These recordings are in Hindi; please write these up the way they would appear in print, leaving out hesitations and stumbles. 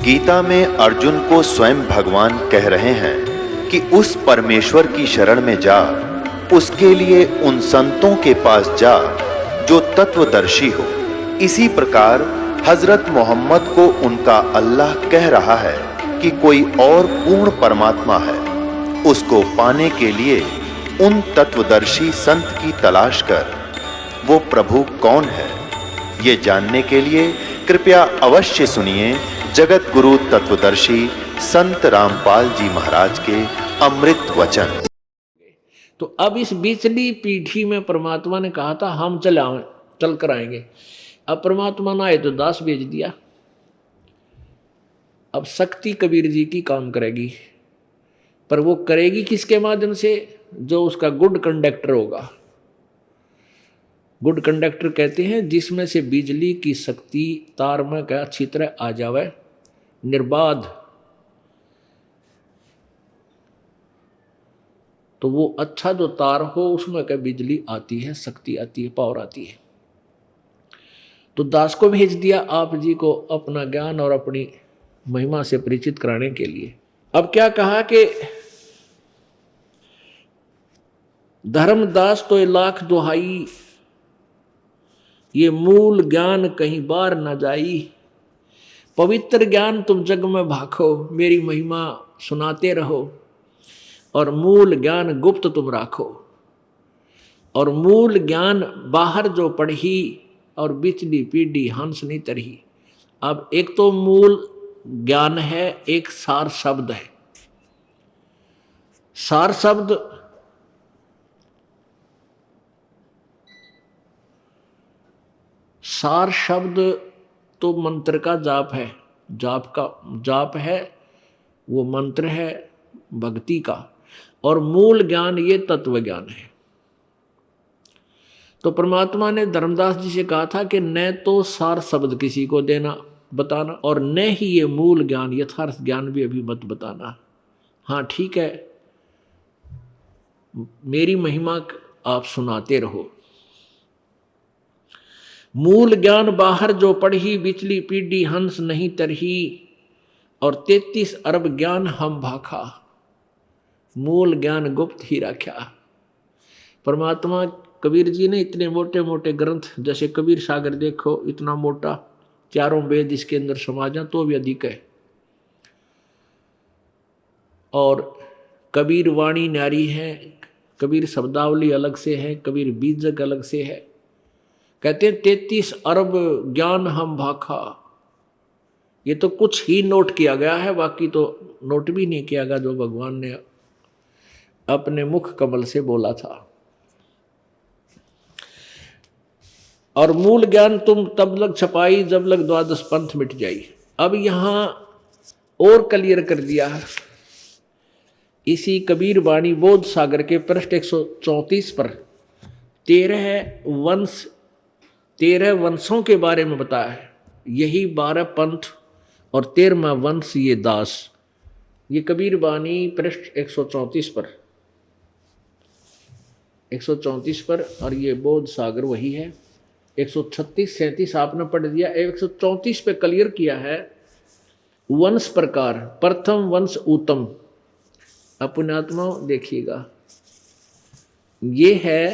गीता में अर्जुन को स्वयं भगवान कह रहे हैं कि उस परमेश्वर की शरण में जा, उसके लिए उन संतों के पास जा जो तत्वदर्शी हो। इसी प्रकार हजरत मोहम्मद को उनका अल्लाह कह रहा है कि कोई और पूर्ण परमात्मा है। उसको पाने के लिए उन तत्वदर्शी संत की तलाश कर। वो प्रभु कौन है, ये जानने के लिए कृपया अवश्य सुनिए जगत गुरु तत्वदर्शी संत रामपाल जी महाराज के अमृत वचन। तो अब इस बीचली पीढ़ी में परमात्मा ने कहा था हम चल कर आएंगे। अब परमात्मा ना आए तो दास भेज दिया। अब शक्ति कबीर जी की काम करेगी, पर वो करेगी किसके माध्यम से? जो उसका गुड कंडक्टर होगा। गुड कंडक्टर कहते हैं जिसमें से बिजली की शक्ति तार में क्या अच्छी तरह आ जावे, निर्बाध। तो वो अच्छा जो तार हो उसमें क्या बिजली आती है, शक्ति आती है, पावर आती है। तो दास को भेज दिया आप जी को अपना ज्ञान और अपनी महिमा से परिचित कराने के लिए। अब क्या कहा कि धर्मदास तो लाख दुहाई, ये मूल ज्ञान कहीं बार न जाई। पवित्र ज्ञान तुम जग में भाखो, मेरी महिमा सुनाते रहो। और मूल ज्ञान गुप्त तुम राखो। और मूल ज्ञान बाहर जो पढ़ी, और बिचली पीढ़ी हंस नहीं तरही। अब एक तो मूल ज्ञान है, एक सार शब्द है। सार शब्द सार शब्द तो मंत्र का जाप है, जाप है, वो मंत्र है भक्ति का। और मूल ज्ञान ये तत्व ज्ञान है। तो परमात्मा ने धर्मदास जी से कहा था कि न तो सार शब्द किसी को देना बताना, और न ही ये मूल ज्ञान यथार्थ ज्ञान भी अभी मत बताना। हाँ ठीक है, मेरी महिमा आप सुनाते रहो। मूल ज्ञान बाहर जो पढ़ी, बिचली पीढ़ी हंस नहीं तरही। और 33 अरब ज्ञान हम भाखा, मूल ज्ञान गुप्त ही रखा। परमात्मा कबीर जी ने इतने मोटे मोटे ग्रंथ, जैसे कबीर सागर देखो इतना मोटा, चारों वेद इसके अंदर समा जाए तो भी अधिक है। और कबीर वाणी न्यारी है, कबीर शब्दावली अलग से है, कबीर बीजक अलग से है। कहते हैं 33 अरब ज्ञान हम भाखा। ये तो कुछ ही नोट किया गया है, बाकी तो नोट भी नहीं किया गया जो भगवान ने अपने मुख कमल से बोला था। और मूल ज्ञान तुम तब लग छपाई, जब लग द्वादश पंथ मिट जाई। अब यहां और क्लियर कर दिया है इसी कबीर वाणी बोध सागर के पृष्ठ 134 पर 13 वंशों के बारे में बताया है। यही 12 पंथ और 13वां वंश ये दास। ये कबीर वाणी पृष्ठ 134 पर 134 पर, और ये बोध सागर वही है। 136-37 आपने पढ़ दिया। 134 पे क्लियर किया है वंश प्रकार। प्रथम वंश उत्तम। अपने आत्मा देखिएगा, ये है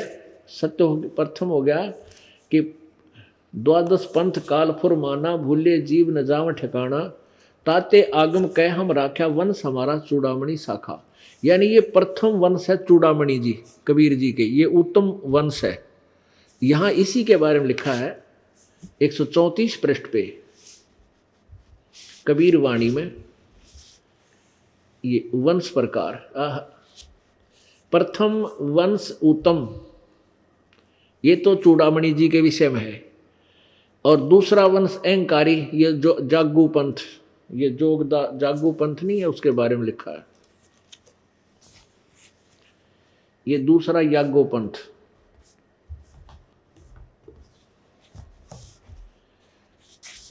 सत्य। प्रथम हो गया कि द्वादश पंथ काल फुरमाना, भूले जीव न जाव ठिकाना। ताते आगम कह हम राख्या, वंश हमारा चूड़ामणि शाखा। यानी ये प्रथम वंश है चूड़ामणि जी कबीर जी के, ये उत्तम वंश है। यहां इसी के बारे में लिखा है 134 पृष्ठ पे कबीर वाणी में। ये वंश प्रकार, प्रथम वंश उत्तम, ये तो चूड़ामणि जी के विषय में है। और दूसरा वंश अहंकारी, ये जो जागू पंथ, ये जागू पंथ नहीं है, उसके बारे में लिखा है। ये दूसरा यागो पंथ।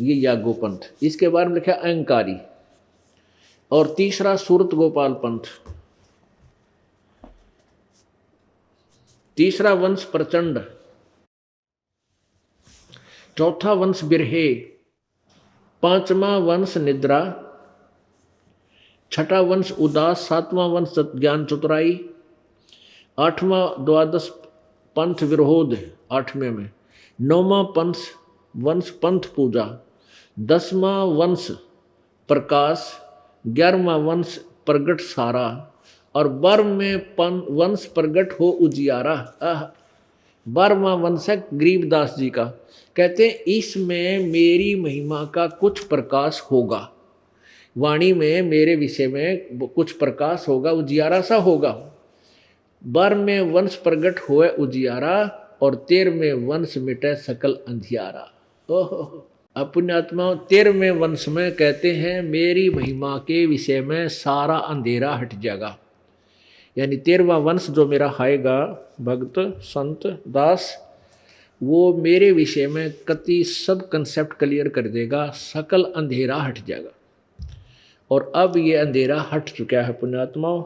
ये यागो पंथ, इसके बारे में लिखा है अहंकारी। और तीसरा सूरत गोपाल पंथ। तीसरा वंश प्रचंड। चौथा वंश बिरहे। पांचवा वंश निद्रा, छठा वंश उदास, सातवां वंश ज्ञान चतुराई, आठवां द्वादश पंथ विरोध, आठवें में, नौवां वंश पंथ पूजा, 10वां वंश प्रकाश, 11वां वंश प्रगट सारा और 12वें वंश प्रगट हो उजियारा। 12वां वंश है गरीबदास जी का। कहते हैं इसमें मेरी महिमा का कुछ प्रकाश होगा, वाणी में मेरे विषय में कुछ प्रकाश होगा, उजियारा सा होगा। 12वें वंश प्रगट होए उजियारा और 13वें वंश मिटे सकल अंधियारा। ओहो पुण्यात्मा, 13वें वंश में कहते हैं मेरी महिमा के विषय में सारा अंधेरा हट जाएगा। यानी 13वां वंश जो मेरा आएगा भक्त संत दास, वो मेरे विषय में कति सब कंसेप्ट क्लियर कर देगा, सकल अंधेरा हट जाएगा। और अब ये अंधेरा हट चुका है पुण्यात्माओं।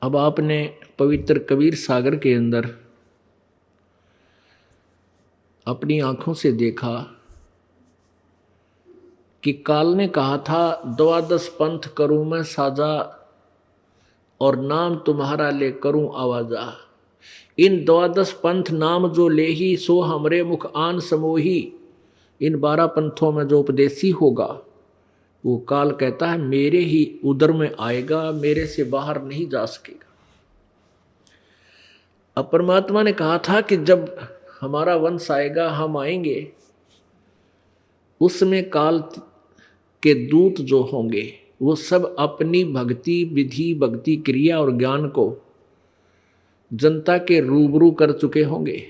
अब आपने पवित्र कबीर सागर के अंदर अपनी आंखों से देखा कि काल ने कहा था 12 पंथ करूं मैं साजा और नाम तुम्हारा ले करूं आवाजा। इन 12 पंथ नाम जो ले ही सो हमरे मुख आन समोही। इन 12 पंथों में जो उपदेशी होगा वो काल कहता है मेरे ही उदर में आएगा, मेरे से बाहर नहीं जा सकेगा। अब परमात्मा ने कहा था कि जब हमारा वंश आएगा, हम आएंगे, उसमें काल के दूत जो होंगे वो सब अपनी भक्ति विधि, भक्ति क्रिया और ज्ञान को जनता के रूबरू कर चुके होंगे।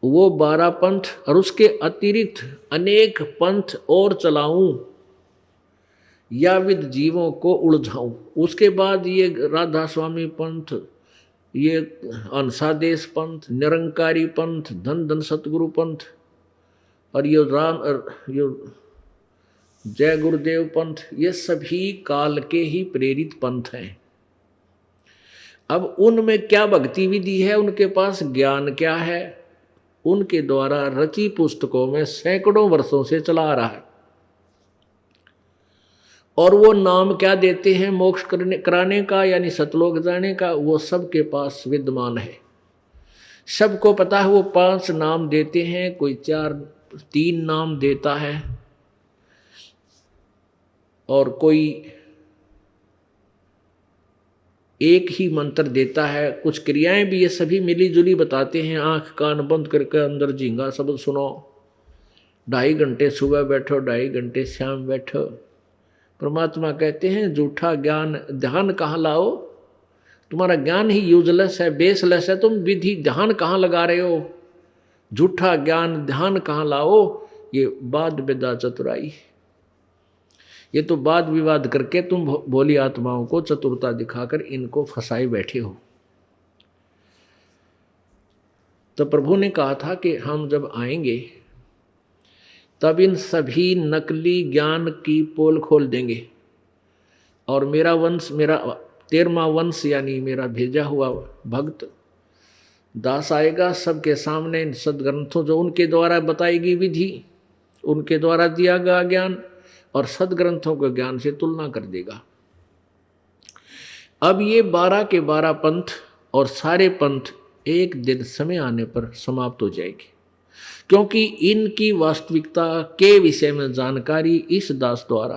वो 12 पंथ और उसके अतिरिक्त अनेक पंथ और चलाऊं या विद जीवों को उलझाऊं। उसके बाद ये राधा स्वामी पंथ, ये अंसादेश पंथ, निरंकारी पंथ, धन धन सतगुरु पंथ और ये जय गुरुदेव पंथ, ये सभी काल के ही प्रेरित पंथ हैं। अब उनमें क्या भक्ति विधि है, उनके पास ज्ञान क्या है, उनके द्वारा रची पुस्तकों में सैकड़ों वर्षों से चला आ रहा है। और वो नाम क्या देते हैं मोक्ष कराने का, यानी सतलोक जाने का, वो सबके पास विद्यमान है। सबको पता है वो 5 नाम देते हैं, कोई 3 नाम देता है और कोई एक ही मंत्र देता है। कुछ क्रियाएं भी ये सभी मिली जुली बताते हैं। आंख कान बंद करके अंदर झींगा शब्द सुनो, 2.5 घंटे सुबह बैठो, 2.5 घंटे शाम बैठो। परमात्मा कहते हैं झूठा ज्ञान ध्यान कहाँ लाओ, तुम्हारा ज्ञान ही यूजलेस है, बेसलेस है, तुम विधि ध्यान कहाँ लगा रहे हो, झूठा ज्ञान ध्यान कहाँ लाओ। ये वाद विदा चतुराई, ये तो वाद विवाद करके तुम भोली आत्माओं को चतुरता दिखाकर इनको फंसाए बैठे हो। तो प्रभु ने कहा था कि हम जब आएंगे तब इन सभी नकली ज्ञान की पोल खोल देंगे और मेरा वंश, मेरा 13वां वंश यानी मेरा भेजा हुआ भक्त दास आएगा, सबके सामने इन सदग्रंथों जो उनके द्वारा बताएगी विधि, उनके द्वारा दिया गया ज्ञान और सदग्रंथों के ज्ञान से तुलना कर देगा। अब ये 12 के 12 पंथ और सारे पंथ एक दिन समय आने पर समाप्त हो जाएगी, क्योंकि इनकी वास्तविकता के विषय में जानकारी इस दास द्वारा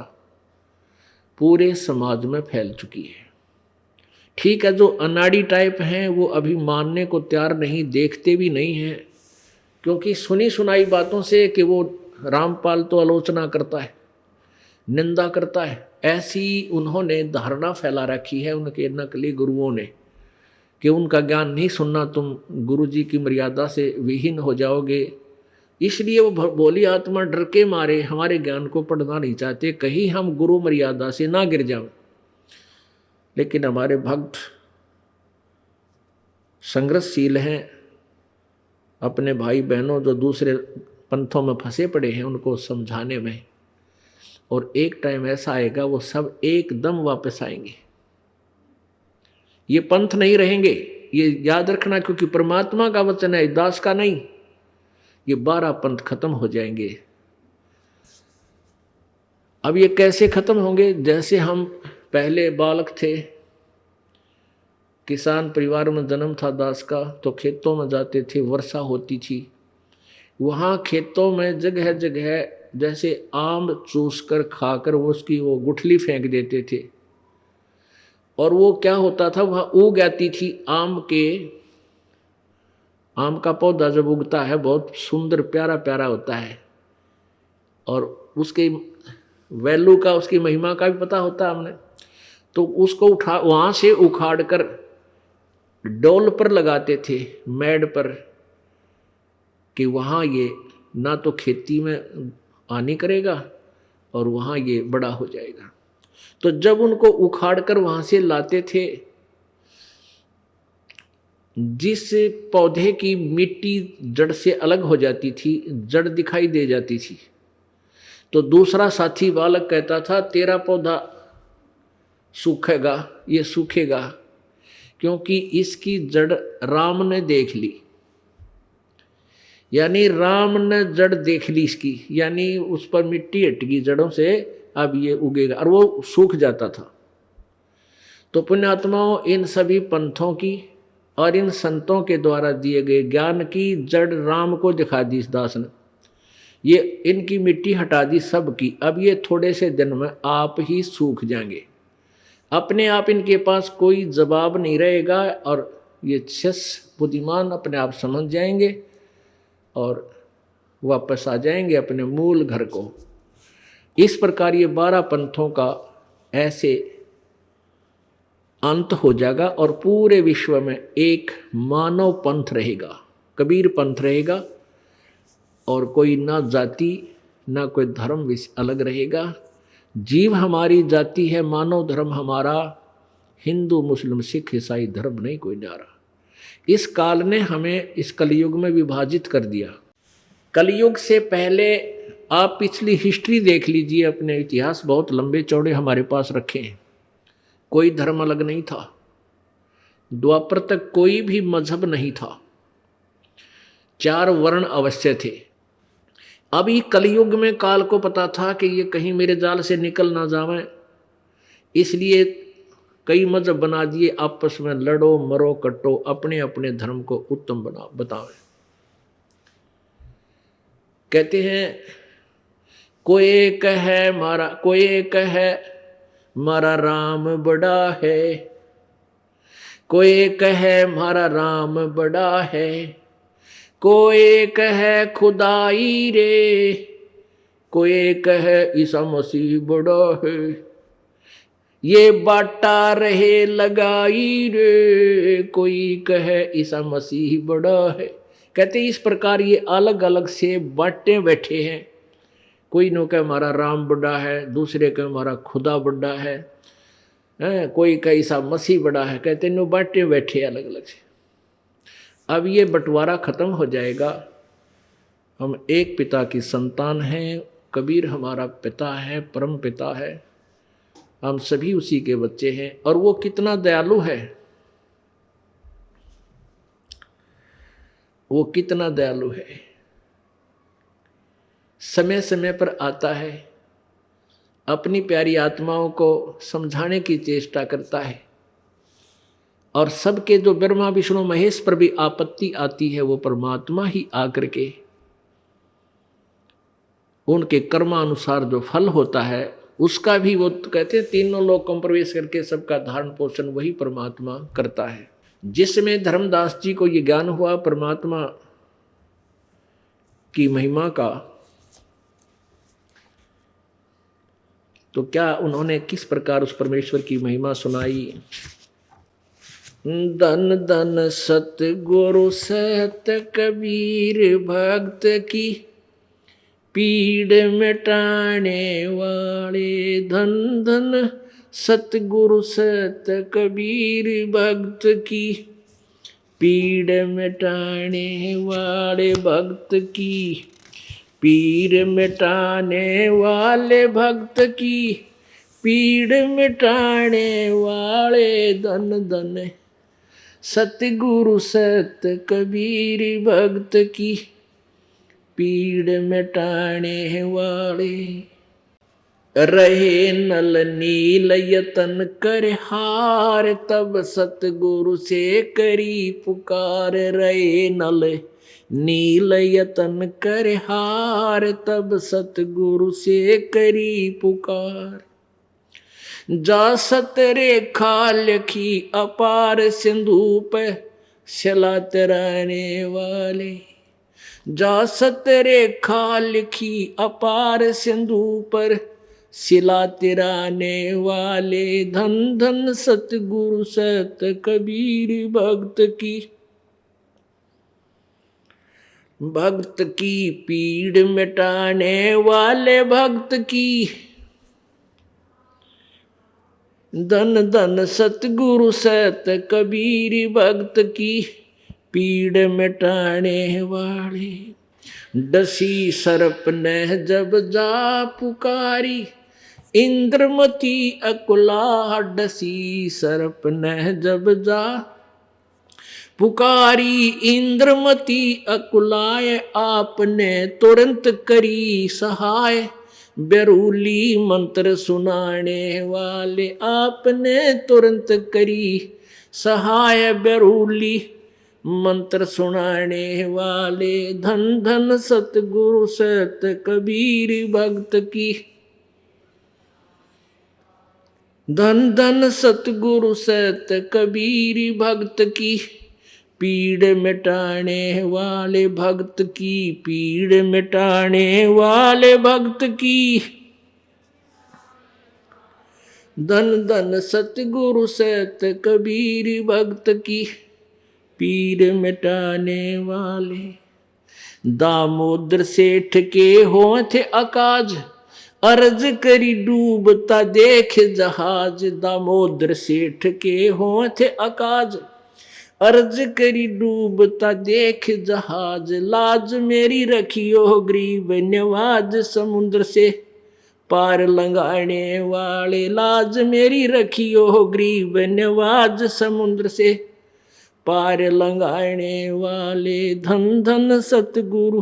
पूरे समाज में फैल चुकी है। ठीक है, जो अनाड़ी टाइप हैं वो अभी मानने को तैयार नहीं, देखते भी नहीं हैं, क्योंकि सुनी सुनाई बातों से कि वो रामपाल तो आलोचना करता है, निंदा करता है, ऐसी उन्होंने धारणा फैला रखी है उनके नकली गुरुओं ने कि उनका ज्ञान नहीं सुनना, तुम गुरु जी की मर्यादा से विहीन हो जाओगे। इसलिए वो भोली आत्मा डर के मारे हमारे ज्ञान को पढ़ना नहीं चाहते, कहीं हम गुरु मर्यादा से ना गिर जाएं। लेकिन हमारे भक्त संघर्षशील हैं, अपने भाई बहनों जो दूसरे पंथों में फंसे पड़े हैं उनको समझाने में, और एक टाइम ऐसा आएगा वो सब एकदम वापस आएंगे, ये पंथ नहीं रहेंगे, ये याद रखना, क्योंकि परमात्मा का वचन है, दास का नहीं। ये 12 पंथ खत्म हो जाएंगे अब ये कैसे खत्म होंगे? जैसे हम पहले बालक थे, किसान परिवार में जन्म था दास का, तो खेतों में जाते थे, वर्षा होती थी, वहाँ खेतों में जगह जगह जैसे आम चूस कर खाकर वो उसकी वो गुठली फेंक देते थे, और वो क्या होता था, वहाँ उग आती थी आम का पौधा जब उगता है बहुत सुंदर प्यारा प्यारा होता है, और उसके वैल्यू का, उसकी महिमा का भी पता होता है हमने। तो उसको उठा वहाँ से उखाड़ कर डोल पर लगाते थे, मेड़ पर, कि वहाँ ये ना तो खेती में हानि करेगा और वहाँ ये बड़ा हो जाएगा। तो जब उनको उखाड़ कर वहाँ से लाते थे, जिस पौधे की मिट्टी जड़ से अलग हो जाती थी, जड़ दिखाई दे जाती थी, तो दूसरा साथी बालक कहता था तेरा पौधा सूखेगा, ये सूखेगा, क्योंकि इसकी जड़ राम ने देख ली। यानी राम ने जड़ देख ली इसकी, यानी उस पर मिट्टी हट गई जड़ों से, अब ये उगेगा, और वो सूख जाता था। तो पुण्यात्माओं, इन सभी पंथों की और इन संतों के द्वारा दिए गए ज्ञान की जड़ राम को दिखा दी इस दास ने। ये इनकी मिट्टी हटा दी सबकी, अब ये थोड़े से दिन में आप ही सूख जाएंगे, अपने आप इनके पास कोई जवाब नहीं रहेगा, और ये शिष्य बुद्धिमान अपने आप समझ जाएंगे और वापस आ जाएंगे अपने मूल घर को। इस प्रकार ये 12 पंथों का ऐसे अंत हो जाएगा, और पूरे विश्व में एक मानव पंथ रहेगा, कबीर पंथ रहेगा, और कोई ना जाति ना कोई धर्म अलग रहेगा। जीव हमारी जाति है, मानव धर्म हमारा हिंदू मुस्लिम सिख ईसाई धर्म नहीं कोई न्यारा। इस काल ने हमें इस कलयुग में विभाजित कर दिया। कलयुग से पहले आप पिछली हिस्ट्री देख लीजिए, अपने इतिहास बहुत लंबे चौड़े हमारे पास रखे हैं, कोई धर्म अलग नहीं था, द्वापर तक कोई भी मजहब नहीं था, 4 वर्ण अवश्य थे। अभी कलयुग में काल को पता था कि ये कहीं मेरे जाल से निकल ना जावे, इसलिए कई मजहब बना दिए, आपस में लड़ो मरो कटो, अपने अपने धर्म को उत्तम बतावे। कहते हैं कोई कहे मारा राम बड़ा है, कोई कहे मारा राम बड़ा है, कोई कहे खुदाई रे, कोई कहे ईसा मसीह बड़ा है, ये बाटा रहे लगाई रे, कोई कहे ईसा मसीह बड़ा है। कहते इस प्रकार ये अलग अलग से बाटे बैठे हैं, कोई नो कहे हमारा राम बड़ा है, दूसरे कहे हमारा खुदा बड़ा है, कोई कहे ईसा मसीह बड़ा है, कहते नो बाटे बैठे अलग अलग से। अब ये बंटवारा खत्म हो जाएगा, हम एक पिता की संतान हैं, कबीर हमारा पिता है, परम पिता है, हम सभी उसी के बच्चे हैं। और वो कितना दयालु है, वो कितना दयालु है, समय समय पर आता है, अपनी प्यारी आत्माओं को समझाने की चेष्टा करता है, और सबके जो ब्रह्मा विष्णु महेश पर भी आपत्ति आती है, वो परमात्मा ही आकर के उनके कर्मानुसार जो फल होता है उसका भी वो कहते हैं तीनों लोकों में प्रवेश करके सबका धारण पोषण वही परमात्मा करता है। जिसमें धर्मदास जी को ये ज्ञान हुआ परमात्मा की महिमा का, तो क्या उन्होंने किस प्रकार उस परमेश्वर की महिमा सुनाई। धन धन सतगुरु सहत कबीर भक्त की, पीड़ मिटाने वाले। धन धन सतगुरु सहत कबीर भक्त की, पीड़ मिटाने वाले भक्त की, पीड़ मिटाने वाले भक्त की, पीड़ मिटाने वाले। धन धन सतगुरु सत कबीर भक्त की, पीड़ मिटाने वाले। रहे नल नील यतन कर हार, तब सतगुरु से करी पुकार। रहे नल नील यतन कर हार, तब सतगुरु से करी पुकार। जा सत रेखा लिखी अपार, सिंधु पे शला तराने वाले। जा सत रेखा लिखी अपार, सिंधु पर शिला तिराने वाले। धन धन सतगुरु सत कबीर, भक्त की भक्त की पीड़ मिटाने वाले। भक्त की धन धन सतगुरु सत कबीर, भक्त की पीड़ मिटाने वाले। डसी सर्प ने जब जा पुकारी, इंद्रमती अकुला। डसी सर्प ने जब जा पुकारी, इंद्रमती अकुलाए। आपने तुरंत करी सहाय, बेरूली मंत्र सुनाने वाले। आपने तुरंत करी सहाय, बेरूली मंत्र सुनाने वाले। धन धन सतगुरु सत कबीर, भक्त की धन धन सतगुरु सत कबीर, भक्त की पीड़ मिटाने वाले। भक्त की पीड़ मिटाने वाले। भक्त की धन धन सतगुरु सत कबीर, भक्त की पीड़ मिटाने वाले। दामोदर सेठ के होंठ अकाज, अर्ज करी डूबता देख जहाज। दामोदर सेठ के होंठ अकाज, अर्ज करी डूबता देख जहाज। लाज मेरी रखियो गरीब नवाज, समुद्र से पार लंघाने वाले। लाज मेरी रखियो गरीब नवाज, समुद्र से पार लंघाने वाले। धन धन सतगुरु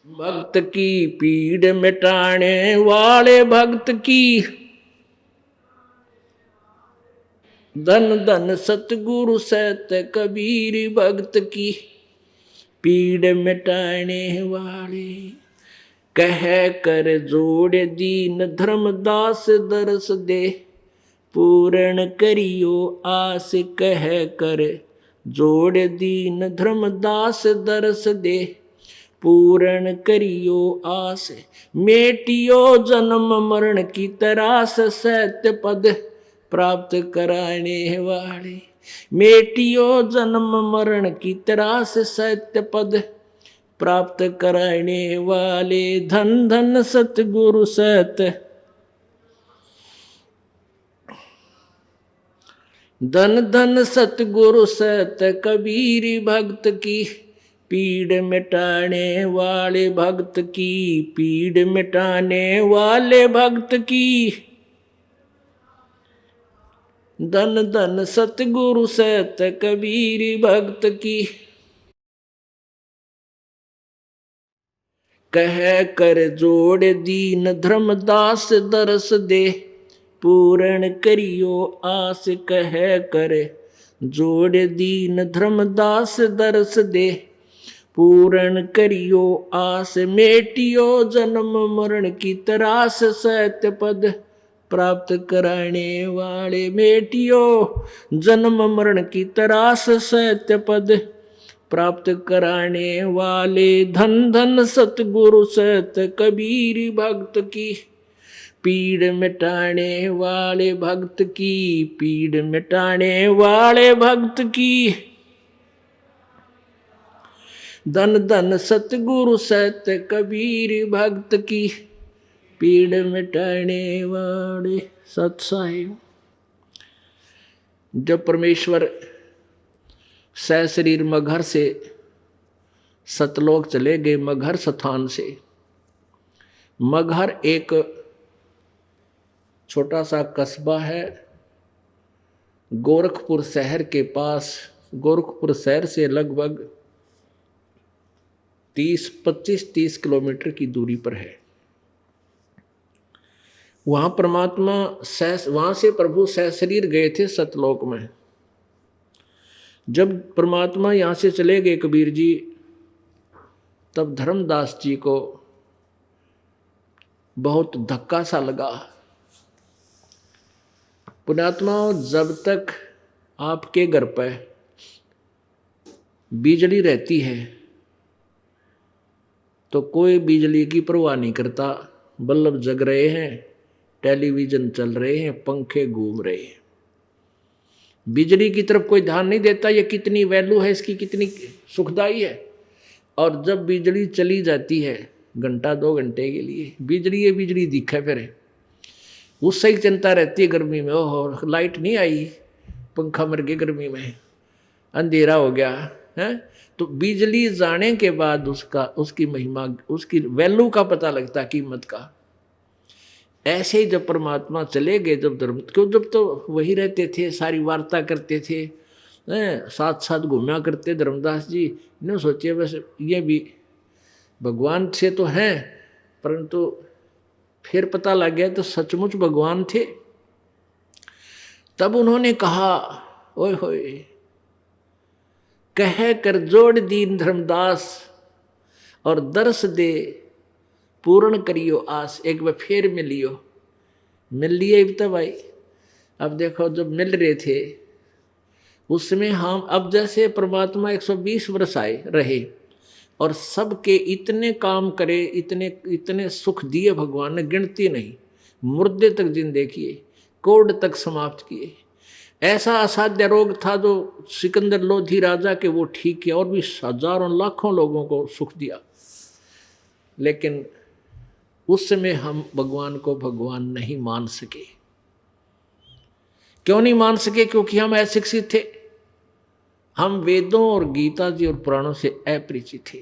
भक्त की पीड़ मिटाने वाले। भक्त की धन धन सतगुरु सत कबीर, भक्त की पीड़ मिटाने वाले। कह कर जोड़ दीन धर्मदास, दरस दे पूर्ण करियो आस। कह कर जोड़ दीन धर्मदास, दरस दे पूर्ण करियो आस। मेटियो जन्म मरण की तरास, सत्य पद प्राप्त कराने वाले। मेटियो जन्म मरण की तरास, सत्य पद प्राप्त कराने वाले। धन धन सतगुरु सत धन धन सतगुरु सत कबीर, भक्त की पीड़ मिटाने वाले। भक्त की पीड़ मिटाने वाले। भक्त की धन धन सतगुरु सत कबीर, भक्त की कह कर जोड़ दीन धर्मदास, दरस दे पूर्ण करियो आस। कह कर जोड़ दीन धर्मदास, दरस दे पूर्ण करियो आस। मेटियो जन्म मरण की तरास, सत्य पद प्राप्त कराने वाले। मेटियो जन्म मरण की तरास, सत्य पद प्राप्त कराने वाले। धन धन सतगुरु सत कबीर, भक्त की पीड़ मिटाने वाले। भक्त की पीड़ मिटाने वाले। भक्त की धन धन सतगुरु सत कबीर, भक्त की पीड़ मिटाने वाले। सत्साहिब जब परमेश्वर सशरीर मगहर से सतलोक चले गए, मगहर स्थान से। मगहर एक छोटा सा कस्बा है गोरखपुर शहर के पास। गोरखपुर शहर से लगभग 25-30 किलोमीटर की दूरी पर है। वहां परमात्मा वहां से प्रभु सहशरीर गए थे सतलोक में। जब परमात्मा यहाँ से चले गए कबीर जी, तब धर्मदास जी को बहुत धक्का सा लगा। पुण्यात्मा, जब तक आपके घर पर बिजली रहती है तो कोई बिजली की परवाह नहीं करता। बल्ब जग रहे हैं, टेलीविजन चल रहे हैं, पंखे घूम रहे हैं, बिजली की तरफ कोई ध्यान नहीं देता। ये कितनी वैल्यू है इसकी, कितनी सुखदाई है। और जब बिजली चली जाती है घंटा 2 घंटे के लिए, बिजली दिखे फिर उससे ही चिंता रहती है गर्मी में। ओहो, लाइट नहीं आई, पंखा मर गया गर्मी में, अंधेरा हो गया है। तो बिजली जाने के बाद उसकी महिमा, उसकी वैल्यू का पता लगता, कीमत का। ऐसे ही जब परमात्मा चले गए, जब तो वही रहते थे, सारी वार्ता करते थे, साथ साथ घूमया करते धर्मदास जी ने सोचे बस ये भी भगवान से तो हैं, परंतु फिर पता लग गया तो सचमुच भगवान थे। तब उन्होंने कहा, ओए होए, कह कर जोड़ दीन धर्मदास और दर्श दे पूर्ण करियो आस। एक बार फिर मिल लिए तब भाई। अब देखो, जब मिल रहे थे उसमें हम, अब जैसे परमात्मा 120 वर्ष आए रहे और सबके इतने काम करे, इतने सुख दिए भगवान ने, गिनती नहीं। मुर्दे तक जिंदे किए, कोढ़ तक समाप्त किए। ऐसा असाध्य रोग था जो सिकंदर लोधी राजा के, वो ठीक किया, और भी हजारों लाखों लोगों को सुख दिया। लेकिन उस समय हम भगवान को भगवान नहीं मान सके। क्यों नहीं मान सके? क्योंकि हम अशिक्षित थे। हम वेदों और गीता जी और पुराणों से अपरिचित थे।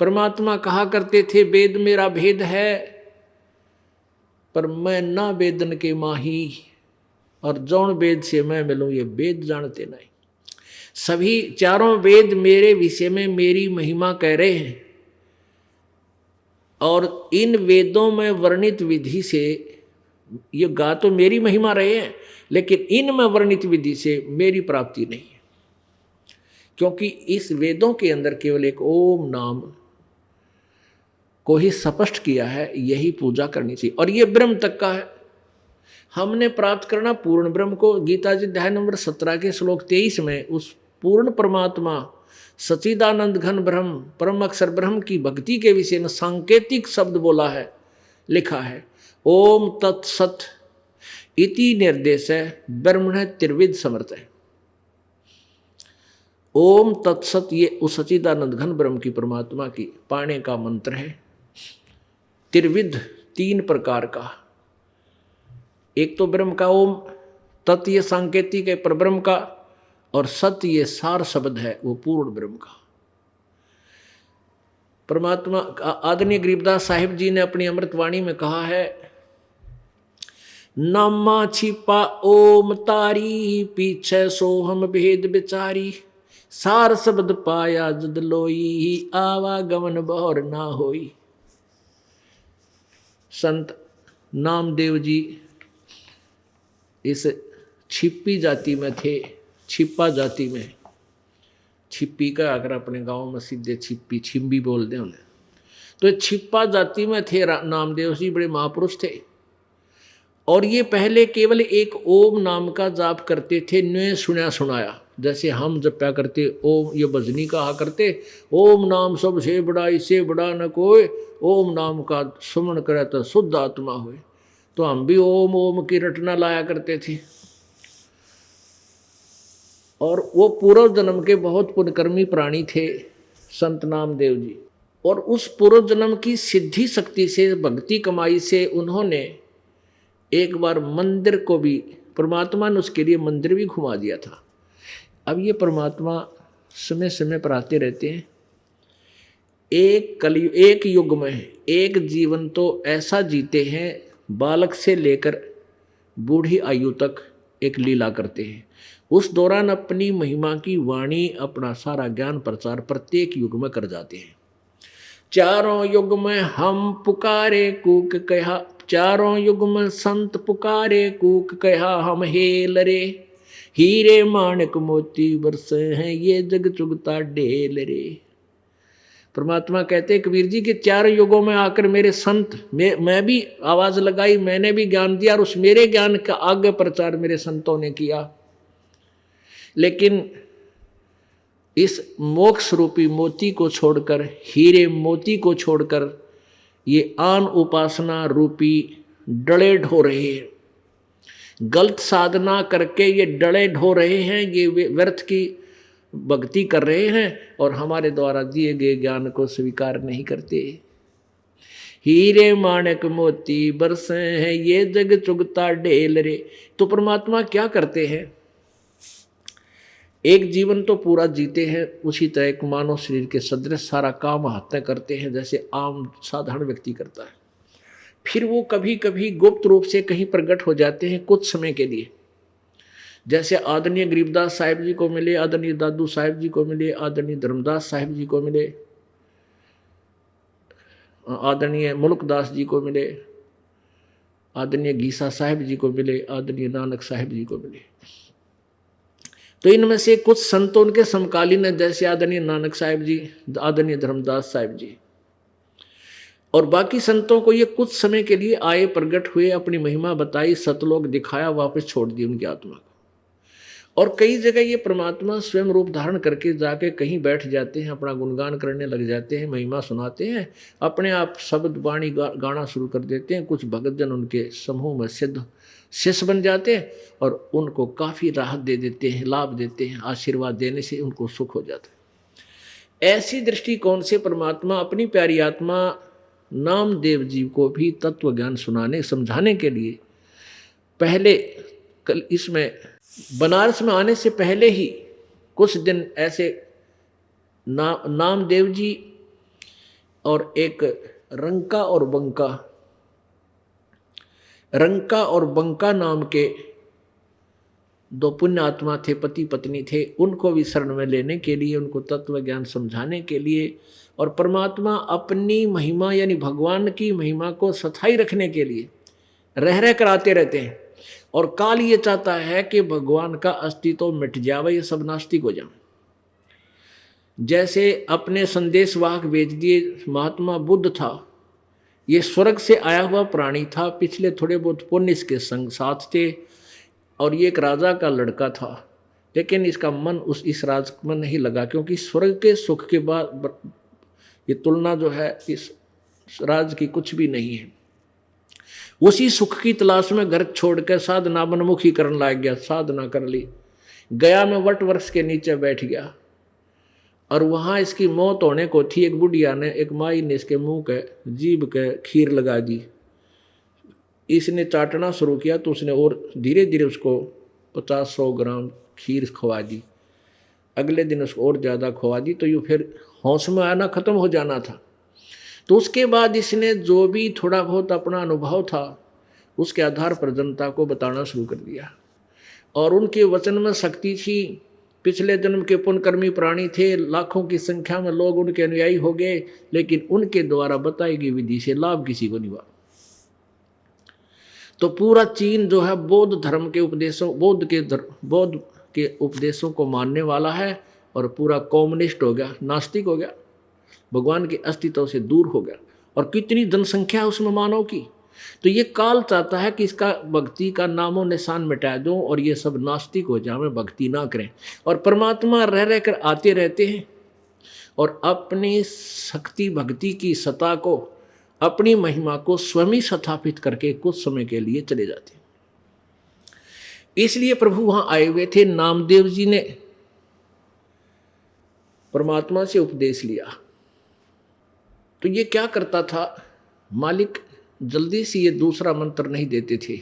परमात्मा कहा करते थे, वेद मेरा भेद है, पर मैं ना वेदन के माही, और जौन वेद से मैं मिलूं ये वेद जानते नहीं। सभी चारों वेद मेरे विषय में मेरी महिमा कह रहे हैं, और इन वेदों में वर्णित विधि से ये गा तो मेरी महिमा रहे हैं, लेकिन इनमें वर्णित विधि से मेरी प्राप्ति नहीं है। क्योंकि इस वेदों के अंदर केवल एक ओम नाम को ही स्पष्ट किया है, यही पूजा करनी चाहिए, और ये ब्रह्म तक का है। हमने प्राप्त करना पूर्ण ब्रह्म को। गीता जी अध्याय नंबर 17 के श्लोक 23 में उस पूर्ण परमात्मा सच्चिदानंद घन ब्रह्म, परम अक्षर ब्रह्म की भक्ति के विषय में सांकेतिक शब्द बोला है, लिखा है, ओम तत्सत इति निर्देश है ब्रह्मण त्रिविध समर्थ है। ओम तत्सत ये उस सच्चिदानंद घन ब्रह्म की, परमात्मा की पाने का मंत्र है। त्रिविध 3 प्रकार का, एक तो ब्रह्म का ओम, तत् ये सांकेतिक है परब्रह्म का, और सत्य ये सार शब्द है वो पूर्ण ब्रह्म का। परमात्मा आदरणीय गरीबदास साहिब जी ने अपनी अमृतवाणी में कहा है, नामा छिपा ओम तारी, पीछे सोहम भेद बिचारी, सार शब्द पाया जद लोई, आवागमन बहुर ना होई। संत नामदेव जी इस छिपी जाति में थे, छिपा जाति में। छिपी का अगर अपने गांव में सीधे छिपी छिम्बी बोल दें उन्हें, तो छिपा जाति में थे नामदेव जी, बड़े महापुरुष थे। और ये पहले केवल एक ओम नाम का जाप करते थे, न्यू सुना सुनाया, जैसे हम जपया करते ओम, ये भजनी कहा करते, ओम नाम सबसे बड़ा, इससे बड़ा न कोई, ओम नाम का सुमन करे तो शुद्ध आत्मा हुए। तो हम भी ओम ओम की रटना लाया करते थे। और वो पूर्व जन्म के बहुत पुण्यकर्मी प्राणी थे संत नामदेव जी, और उस पूर्व जन्म की सिद्धि शक्ति से, भक्ति कमाई से उन्होंने एक बार मंदिर को भी, परमात्मा ने उसके लिए मंदिर भी घुमा दिया था। अब ये परमात्मा समय समय पर आते रहते हैं। एक युग में एक जीवन तो ऐसा जीते हैं, बालक से लेकर बूढ़ी आयु तक एक लीला करते हैं। उस दौरान अपनी महिमा की वाणी, अपना सारा ज्ञान प्रचार प्रत्येक युग में कर जाते हैं। चारों युग में हम पुकारे कूक कहा, चारों युग में संत पुकारे कूक कहा, हम हेल रे हीरे माणक मोती बरसे हैं ये जग चुगता ढेल रे। परमात्मा कहते हैं कबीर जी के चारों युगों में आकर मेरे संत, मैं भी आवाज लगाई, मैंने भी ज्ञान दिया और उस मेरे ज्ञान का आगे प्रचार मेरे संतों ने किया। लेकिन इस मोक्ष रूपी मोती को छोड़कर, हीरे मोती को छोड़कर ये आन उपासना रूपी डले ढो रहे हैं, गलत साधना करके ये डले ढो रहे हैं, ये व्यर्थ की भक्ति कर रहे हैं और हमारे द्वारा दिए गए ज्ञान को स्वीकार नहीं करते। हीरे माणक मोती बरसे हैं ये जग चुगता ढेल रे। तो परमात्मा क्या करते हैं, एक जीवन तो पूरा जीते हैं, उसी तरह एक मानव शरीर के सदृश सारा काम हाथ करते हैं जैसे आम साधारण व्यक्ति करता है। फिर वो कभी कभी गुप्त रूप से कहीं प्रकट हो जाते हैं कुछ समय के लिए, जैसे आदरणीय गरीबदास साहिब जी को मिले, आदरणीय दादू साहिब जी को मिले, आदरणीय धर्मदास साहिब जी को मिले, आदरणीय मुल्कदास जी को मिले, आदरणीय गीसा साहिब जी को मिले, आदरणीय नानक साहिब जी को मिले। तो इनमें से कुछ संतों उनके समकालीन है, जैसे आदरणीय नानक साहिब जी, आदरणीय धर्मदास साहिब जी, और बाकी संतों को ये कुछ समय के लिए आए, प्रकट हुए, अपनी महिमा बताई, सतलोक दिखाया, वापस छोड़ दी उनकी आत्मा को। और कई जगह ये परमात्मा स्वयं रूप धारण करके जाके कहीं बैठ जाते हैं, अपना गुणगान करने लग जाते हैं, महिमा सुनाते हैं, अपने आप शब्द वाणी गाना शुरू कर देते हैं। कुछ भगतजन उनके समूह में सिद्ध शिष्य बन जाते हैं और उनको काफ़ी राहत दे देते हैं, लाभ देते हैं, आशीर्वाद देने से उनको सुख हो जाता है। ऐसी दृष्टिकोण से परमात्मा अपनी प्यारी आत्मा नामदेव जी को भी तत्व ज्ञान सुनाने समझाने के लिए पहले कल इसमें बनारस में आने से पहले ही कुछ दिन ऐसे नामदेव जी और एक रंका और बंका नाम के दो पुण्य आत्मा थे, पति पत्नी थे, उनको भी शरण में लेने के लिए, उनको तत्व ज्ञान समझाने के लिए, और परमात्मा अपनी महिमा यानी भगवान की महिमा को स्थायी रखने के लिए रह कर आते रहते हैं। और काल ये चाहता है कि भगवान का अस्तित्व मिट जावे, ये सब नास्तिक हो जाए। जैसे अपने संदेशवाहक भेज दिए, महात्मा बुद्ध था, ये स्वर्ग से आया हुआ प्राणी था, पिछले थोड़े बहुत पुण्य इसके संग साथ थे, और ये एक राजा का लड़का था, लेकिन इसका मन इस राज में नहीं लगा, क्योंकि स्वर्ग के सुख के बाद ये तुलना जो है इस राज की कुछ भी नहीं है। उसी सुख की तलाश में घर छोड़कर साधना मनमुखी करने लग गया, साधना कर ली, गया में वट वृक्ष के नीचे बैठ गया, और वहाँ इसकी मौत होने को थी। एक बुढ़िया ने, एक माई ने इसके मुंह के जीभ के खीर लगा दी। इसने चाटना शुरू किया तो उसने और धीरे धीरे उसको 50-100 ग्राम खीर खवा दी। अगले दिन उसको और ज़्यादा खवा दी, तो ये फिर होश में आना ख़त्म हो जाना था। तो उसके बाद इसने जो भी थोड़ा बहुत अपना अनुभव था उसके आधार पर जनता को बताना शुरू कर दिया, और उनके वचन में शक्ति थी। पिछले जन्म के पुण्यकर्मी प्राणी थे, लाखों की संख्या में लोग उनके अनुयायी हो गए, लेकिन उनके द्वारा बताई गई विधि से लाभ किसी को नहीं हुआ। तो पूरा चीन जो है बौद्ध धर्म के उपदेशों, बौद्ध के उपदेशों को मानने वाला है, और पूरा कम्युनिस्ट हो गया, नास्तिक हो गया, भगवान के अस्तित्व से दूर हो गया। और कितनी जनसंख्या है उसमें मानव की। तो ये काल चाहता है कि इसका भक्ति का नामो निशान मिटा दो और ये सब नास्तिक हो जाए, भक्ति ना करें। और परमात्मा रह कर आते रहते हैं और अपनी शक्ति भक्ति की सत्ता को, अपनी महिमा को स्वयं ही स्थापित करके कुछ समय के लिए चले जाते हैं। इसलिए प्रभु वहां आए हुए थे। नामदेव जी ने परमात्मा से उपदेश लिया। तो ये क्या करता था, मालिक जल्दी से ये दूसरा मंत्र नहीं देते थे।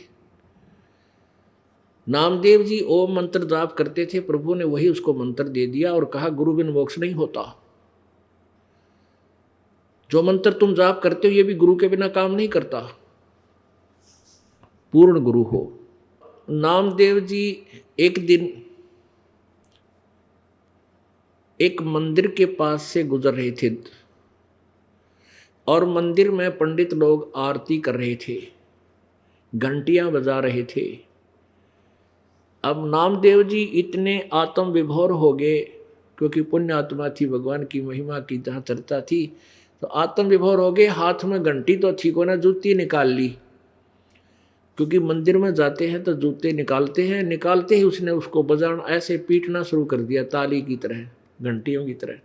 नामदेव जी ओम मंत्र जाप करते थे, प्रभु ने वही उसको मंत्र दे दिया और कहा गुरु बिन मोक्ष नहीं होता। जो मंत्र तुम जाप करते हो ये भी गुरु के बिना काम नहीं करता, पूर्ण गुरु हो। नामदेव जी एक दिन एक मंदिर के पास से गुजर रहे थे, और मंदिर में पंडित लोग आरती कर रहे थे, घंटियां बजा रहे थे। अब नामदेव जी इतने आत्म विभोर हो गए, क्योंकि पुण्य आत्मा थी, भगवान की महिमा की जहाँ चर्चा थी, तो आत्म विभोर हो गए। हाथ में घंटी तो थी को ना, जूती निकाल ली, क्योंकि मंदिर में जाते हैं तो जूते निकालते हैं। निकालते ही उसने उसको बजाना, ऐसे पीटना शुरू कर दिया, ताली की तरह, घंटियों की तरह।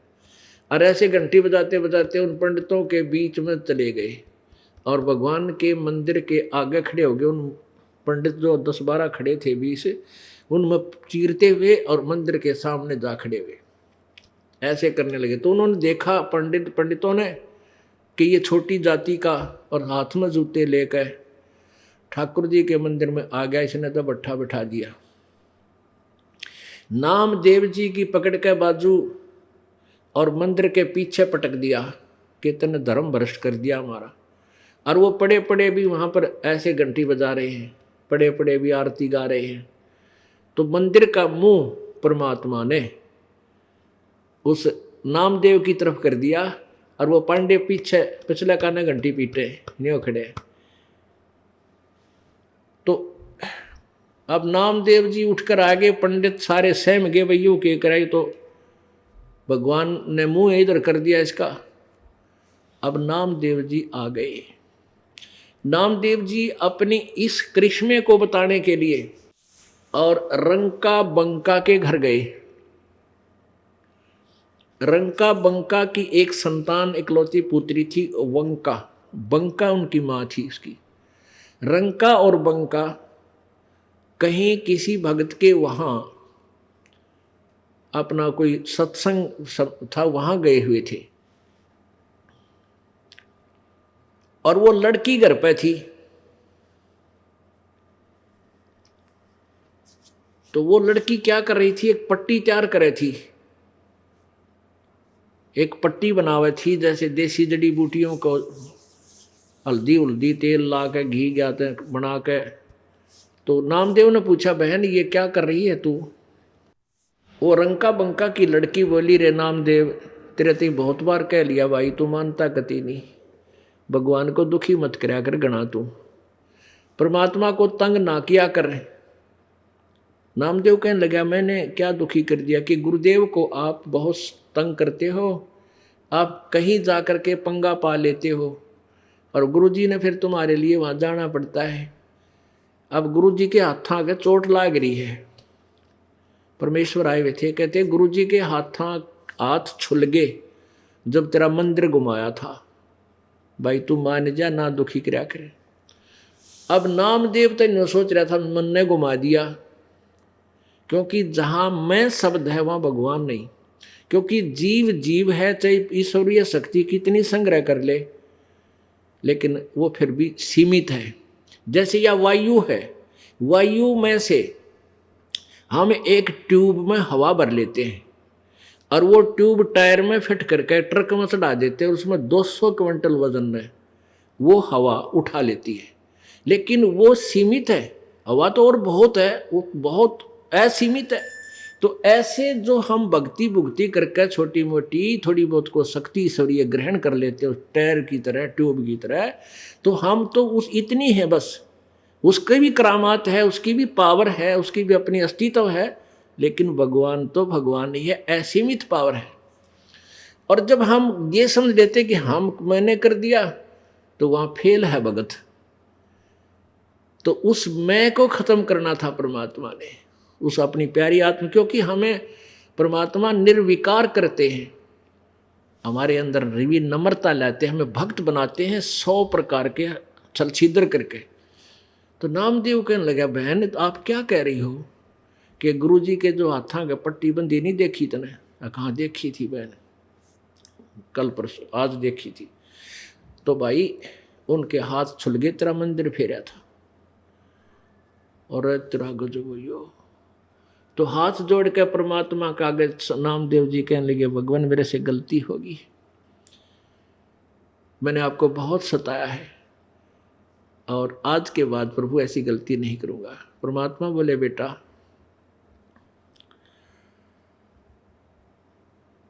और ऐसे घंटी बजाते बजाते उन पंडितों के बीच में चले गए और भगवान के मंदिर के आगे खड़े हो गए। उन पंडित जो 10-12 खड़े थे 20, उनमें चीरते हुए और मंदिर के सामने जा खड़े हुए, ऐसे करने लगे। तो उन्होंने देखा पंडितों ने कि ये छोटी जाति का, और हाथ में जूते लेकर ठाकुर जी के मंदिर में आ गया, इसने तो भट्ठा बिठा दिया। नामदेव जी की पकड़ के बाजू और मंदिर के पीछे पटक दिया कि तने धर्म भ्रष्ट कर दिया हमारा। और वो पड़े पड़े भी वहाँ पर ऐसे घंटी बजा रहे हैं, पड़े पड़े भी आरती गा रहे हैं। तो मंदिर का मुंह परमात्मा ने उस नामदेव की तरफ कर दिया और वो पांडे पीछे पिछले काने घंटी पीटे नहीं खड़े। तो अब नामदेव जी उठकर आगे, पंडित सारे सहम गए, भैया के कराई, तो भगवान ने मुंह इधर कर दिया इसका। अब नामदेव जी आ गए। नामदेव जी अपनी इस करिश्मे को बताने के लिए और रंका बंका के घर गए। रंका बंका की एक संतान, इकलौती पुत्री थी वंका। बंका उनकी माँ थी उसकी। रंका और बंका कहीं किसी भक्त के वहाँ अपना कोई सत्संग था, वहाँ गए हुए थे और वो लड़की घर पे थी। तो वो लड़की क्या कर रही थी, एक पट्टी तैयार कर रही थी, एक पट्टी बनावे थी, जैसे देसी जड़ी बूटियों को हल्दी उल्दी तेल ला के घी जाते बना के। तो नामदेव ने पूछा, बहन ये क्या कर रही है तू? वो रंका बंका की लड़की बोली, रे नामदेव तेरे ते बहुत बार कह लिया भाई, तू मानता गति नहीं। भगवान को दुखी मत करया कर गणा, तू परमात्मा को तंग ना किया कर। नामदेव कहने लगा, मैंने क्या दुखी कर दिया कि गुरुदेव को आप बहुत तंग करते हो, आप कहीं जा कर के पंगा पा लेते हो और गुरुजी ने फिर तुम्हारे लिए वहाँ जाना पड़ता है। अब गुरुजी के हाथ आगे चोट लाग रही है। परमेश्वर आए हुए थे, कहते गुरुजी के हाथ छुल गए जब तेरा मंदिर घुमाया था, भाई तू मान जा, ना दुखी करया करे। अब नामदेव तो नहीं सोच रहा था मन ने घुमा दिया, क्योंकि जहां मैं शब्द है वहां भगवान नहीं। क्योंकि जीव जीव है, चाहे ईश्वरीय शक्ति कितनी संग्रह कर ले, लेकिन वो फिर भी सीमित है। जैसे या वायु है, वायु में से हम एक ट्यूब में हवा भर लेते हैं और वो ट्यूब टायर में फिट करके ट्रक में चढ़ा देते हैं, उसमें 200 क्विंटल वजन में वो हवा उठा लेती है, लेकिन वो सीमित है। हवा तो और बहुत है, वो बहुत असीमित है। तो ऐसे जो हम भक्ति भुक्ति करके छोटी मोटी थोड़ी बहुत को शक्ति ईश्वरीय ग्रहण कर लेते हैं, टायर की तरह, ट्यूब की तरह, तो हम तो उस इतनी है बस। उसकी भी करामात है, उसकी भी पावर है, उसकी भी अपनी अस्तित्व है, लेकिन भगवान तो भगवान ही है, असीमित पावर है। और जब हम ये समझ लेते कि मैंने कर दिया, तो वहां फेल है भगत। तो उस मैं को खत्म करना था परमात्मा ने, उस अपनी प्यारी आत्मा, क्योंकि हमें परमात्मा निर्विकार करते हैं, हमारे अंदर नम्रता लाते हैं, हमें भक्त बनाते हैं 100 प्रकार के छल छिद्र करके। तो नामदेव कहने लगा, बहन आप क्या कह रही हो कि गुरुजी के जो हाथों के पट्टी बंदी नहीं देखी तने? कहाँ देखी थी बहन? कल परसों, आज देखी थी। तो भाई उनके हाथ छुल गए, तेरा मंदिर फेरा था और तेरा गजब हो। तो हाथ जोड़ के परमात्मा का आगे नामदेव जी कहने लगे, भगवान मेरे से गलती होगी, मैंने आपको बहुत सताया है और आज के बाद प्रभु ऐसी गलती नहीं करूंगा। परमात्मा बोले, बेटा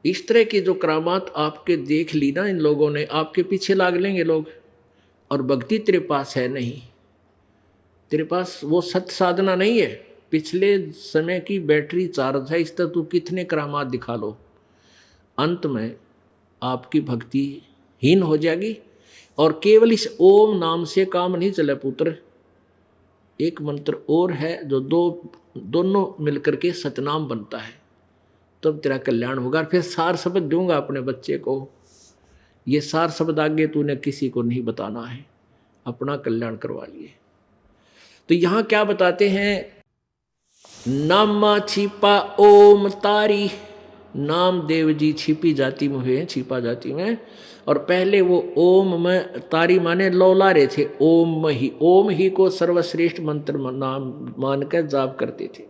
इस तरह की जो करामात आपके देख ली ना इन लोगों ने, आपके पीछे लाग लेंगे लोग। और भक्ति तेरे पास है नहीं, तेरे पास वो सत्य साधना नहीं है, पिछले समय की बैटरी चार्ज है, इस तरह तू कितने करामात दिखा लो, अंत में आपकी भक्ति हीन हो जाएगी। और केवल इस ओम नाम से काम नहीं चले पुत्र, एक मंत्र और है जो दोनों मिलकर के सतनाम बनता है, तब तेरा कल्याण होगा। फिर सार शब्द दूंगा अपने बच्चे को, ये सार शब्द आगे तूने किसी को नहीं बताना है, अपना कल्याण करवा लिए। तो यहां क्या बताते हैं, नामा छिपा ओम तारी, नाम देव जी छिपी जाति में हुए हैं, छिपा जाति में। और पहले वो ओम में तारी माने लौलारे थे, ओम ही को सर्वश्रेष्ठ मंत्र नाम मान कर जाप करते थे।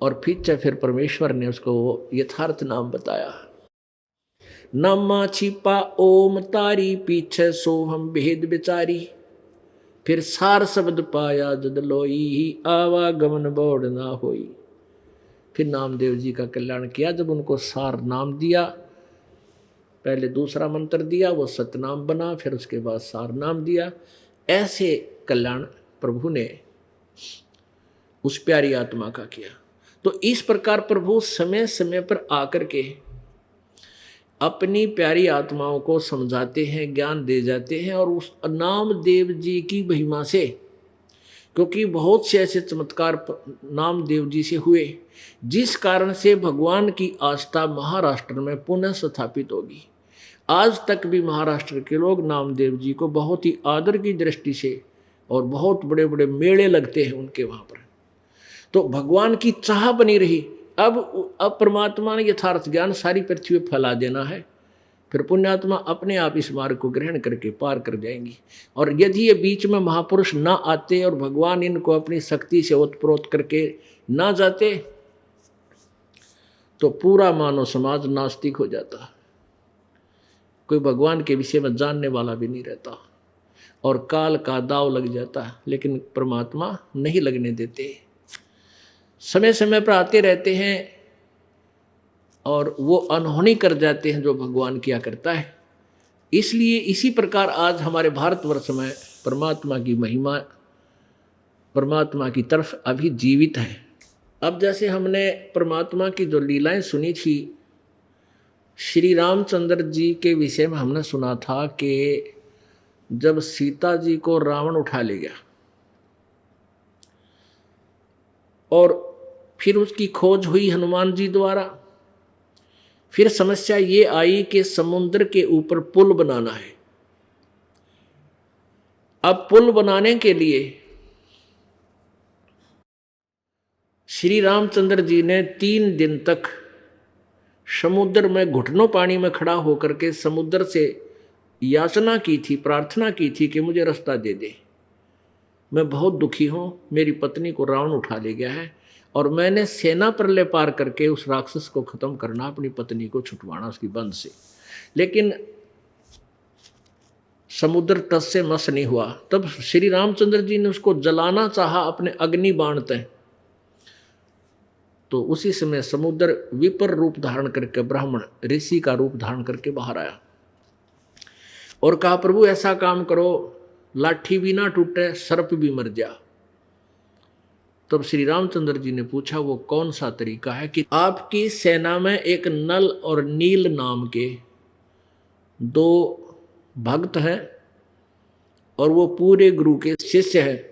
और फिर परमेश्वर ने उसको यथार्थ नाम बताया, नामा छिपा ओम तारी, पीछे सो हम भेद बिचारी, फिर सार शब्द पाया जद लोई, आवागमन बोड़ ना होई। फिर नामदेव जी का कल्याण किया, जब उनको सार नाम दिया, पहले दूसरा मंत्र दिया वो सतनाम बना, फिर उसके बाद सार नाम दिया। ऐसे कल्याण प्रभु ने उस प्यारी आत्मा का किया। तो इस प्रकार प्रभु समय समय पर आकर के अपनी प्यारी आत्माओं को समझाते हैं, ज्ञान दे जाते हैं। और उस नामदेव जी की महिमा से, क्योंकि बहुत से ऐसे चमत्कार नामदेव जी से हुए, जिस कारण से भगवान की आस्था महाराष्ट्र में पुनः स्थापित होगी। आज तक भी महाराष्ट्र के लोग नामदेव जी को बहुत ही आदर की दृष्टि से, और बहुत बड़े बड़े मेले लगते हैं उनके वहाँ पर। तो भगवान की चाह बनी रही। अब परमात्मा ने यथार्थ ज्ञान सारी पृथ्वी पर फैला देना है, फिर पुण्यात्मा अपने आप इस मार्ग को ग्रहण करके पार कर जाएंगी। और यदि ये बीच में महापुरुष ना आते और भगवान इनको अपनी शक्ति से ओतप्रोत करके ना जाते, तो पूरा मानव समाज नास्तिक हो जाता, कोई भगवान के विषय में जानने वाला भी नहीं रहता, और काल का दाव लग जाता। लेकिन परमात्मा नहीं लगने देते, समय समय पर आते रहते हैं और वो अनहोनी कर जाते हैं जो भगवान किया करता है। इसलिए इसी प्रकार आज हमारे भारतवर्ष में परमात्मा की महिमा परमात्मा की तरफ अभी जीवित है। अब जैसे हमने परमात्मा की जो लीलाएं सुनी थी, श्री रामचंद्र जी के विषय में हमने सुना था कि जब सीता जी को रावण उठा ले गया और फिर उसकी खोज हुई हनुमान जी द्वारा, फिर समस्या ये आई कि समुद्र के ऊपर पुल बनाना है। अब पुल बनाने के लिए श्री रामचंद्र जी ने 3 दिन तक समुद्र में घुटनों पानी में खड़ा होकर के समुद्र से याचना की थी, प्रार्थना की थी कि मुझे रास्ता दे दे, मैं बहुत दुखी हूं, मेरी पत्नी को रावण उठा ले गया है और मैंने सेना प्रलय पार करके उस राक्षस को खत्म करना, अपनी पत्नी को छुटवाना उसकी बंध से। लेकिन समुद्र तट से मस नहीं हुआ। तब श्री रामचंद्र जी ने उसको जलाना चाहा अपने अग्नि बाण से, तो उसी समय समुद्र विपर रूप धारण करके ब्राह्मण ऋषि का रूप धारण करके बाहर आया और कहा, प्रभु ऐसा काम करो, लाठी भी ना टूटे, सर्प भी मर जा। तब श्री रामचंद्र जी ने पूछा वो कौन सा तरीका है कि आपकी सेना में एक नल और नील नाम के 2 भक्त हैं और वो पूरे गुरु के शिष्य हैं।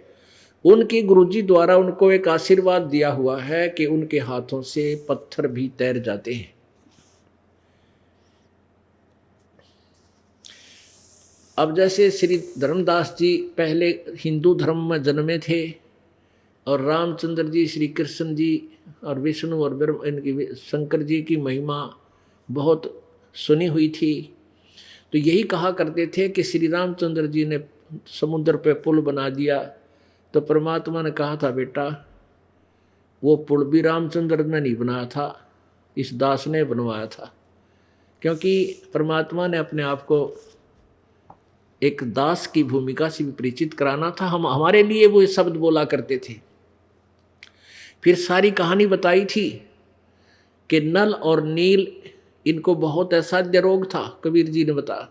उनके गुरुजी द्वारा उनको एक आशीर्वाद दिया हुआ है कि उनके हाथों से पत्थर भी तैर जाते हैं। अब जैसे श्री धर्मदास जी पहले हिंदू धर्म में जन्मे थे और रामचंद्र जी, श्री कृष्ण जी और विष्णु और इनकी शंकर जी की महिमा बहुत सुनी हुई थी, तो यही कहा करते थे कि श्री रामचंद्र जी ने समुद्र पे पुल बना दिया। तो परमात्मा ने कहा था, बेटा वो पुल भी रामचंद्र ने नहीं बनाया था, इस दास ने बनवाया था। क्योंकि परमात्मा ने अपने आप को एक दास की भूमिका से भी परिचित कराना था। हमारे लिए वो शब्द बोला करते थे। फिर सारी कहानी बताई थी कि नल और नील इनको बहुत असाध्य रोग था। कबीर जी ने बताया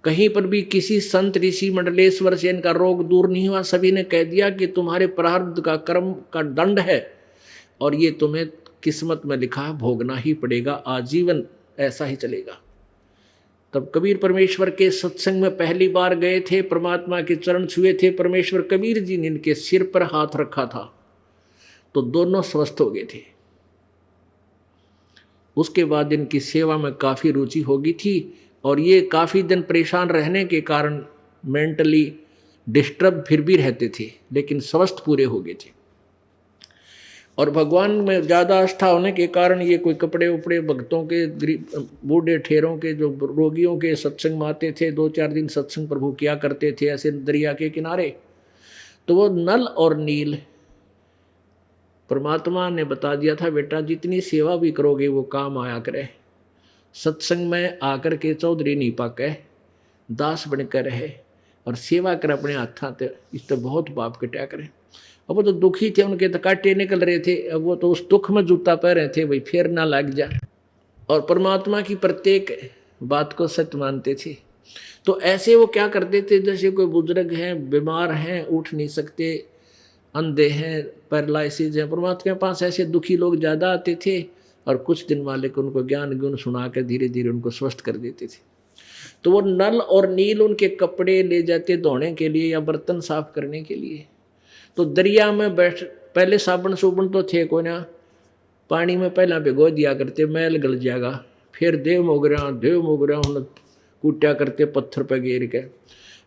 कहीं पर भी किसी संत ऋषि मंडलेश्वर से इनका रोग दूर नहीं हुआ। सभी ने कह दिया कि तुम्हारे प्रारब्ध का कर्म का दंड है और ये तुम्हें किस्मत में लिखा है, भोगना ही पड़ेगा, आजीवन ऐसा ही चलेगा। तब कबीर परमेश्वर के सत्संग में पहली बार गए थे, परमात्मा के चरण छुए थे। परमेश्वर कबीर जी ने इनके सिर पर हाथ रखा था तो दोनों स्वस्थ हो गए थे। उसके बाद इनकी सेवा में काफ़ी रुचि हो गई थी और ये काफ़ी दिन परेशान रहने के कारण मेंटली डिस्टर्ब फिर भी रहते थे, लेकिन स्वस्थ पूरे हो गए थे। और भगवान में ज़्यादा आस्था होने के कारण ये कोई कपड़े उपड़े भक्तों के, बूढ़े ठेरों के, जो रोगियों के सत्संग में आते थे, 2-4 दिन सत्संग प्रभु किया करते थे ऐसे दरिया के किनारे। तो वो नल और नील परमात्मा ने बता दिया था, बेटा जितनी सेवा भी करोगे वो काम आया करे। सत्संग में आकर के चौधरी नहीं पाके, दास बनकर रहे और सेवा कर अपने हाथा ते, इस तो बहुत बाप कटा करे। अब वो तो दुखी थे, उनके तो कांटे निकल रहे थे, अब वो तो उस दुख में जूता पह रहे थे, भाई फिर ना लग जा। और परमात्मा की प्रत्येक बात को सत्य मानते थे। तो ऐसे वो क्या करते थे, जैसे कोई बुजुर्ग हैं, बीमार हैं, उठ नहीं सकते, अंधे हैं, पैरालिसिस हैं, परमात्मा के पास ऐसे दुखी लोग ज़्यादा आते थे और कुछ दिन वाले को उनको ज्ञान गुण सुना कर धीरे धीरे उनको स्वस्थ कर देते थे। तो वो नल और नील उनके कपड़े ले जाते धोने के लिए या बर्तन साफ करने के लिए। तो दरिया में बैठ, पहले साबुन सूबुन तो थे कोई ना, पानी में पहला भिगो दिया करते, मैल गल जाएगा, फिर देव मोगरा उन कूटा करते पत्थर पर गिर के,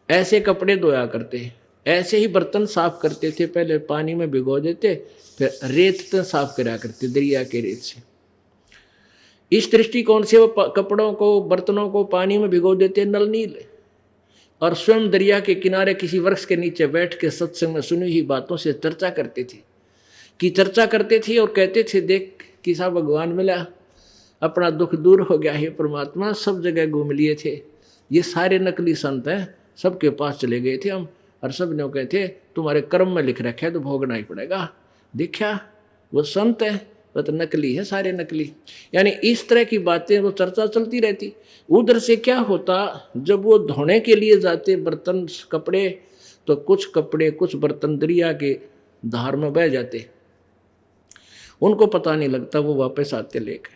ऐसे कपड़े धोया करते, ऐसे ही बर्तन साफ करते थे। पहले पानी में भिगो देते, फिर रेत से साफ करा करते, दरिया के रेत से। इस दृष्टिकोण से वो कपड़ों को, बर्तनों को पानी में भिगो देते नल नील, और स्वयं दरिया के किनारे किसी वृक्ष के नीचे बैठ के सत्संग में सुनी हुई बातों से चर्चा करते थे और कहते थे, देख किसा भगवान मिला, अपना दुख दूर हो गया है, परमात्मा सब जगह घूम लिए थे, ये सारे नकली संत हैं, सबके पास चले गए थे हम, और सब ने कहते तुम्हारे कर्म में लिख रखा है तो भोगना ही पड़ेगा। देखा वो संत है, वह तो नकली है, सारे नकली। यानी इस तरह की बातें वो चर्चा चलती रहती। उधर से क्या होता, जब वो धोने के लिए जाते बर्तन कपड़े, तो कुछ कपड़े कुछ बर्तन दरिया के धार में बह जाते, उनको पता नहीं लगता, वो वापस आते लेके।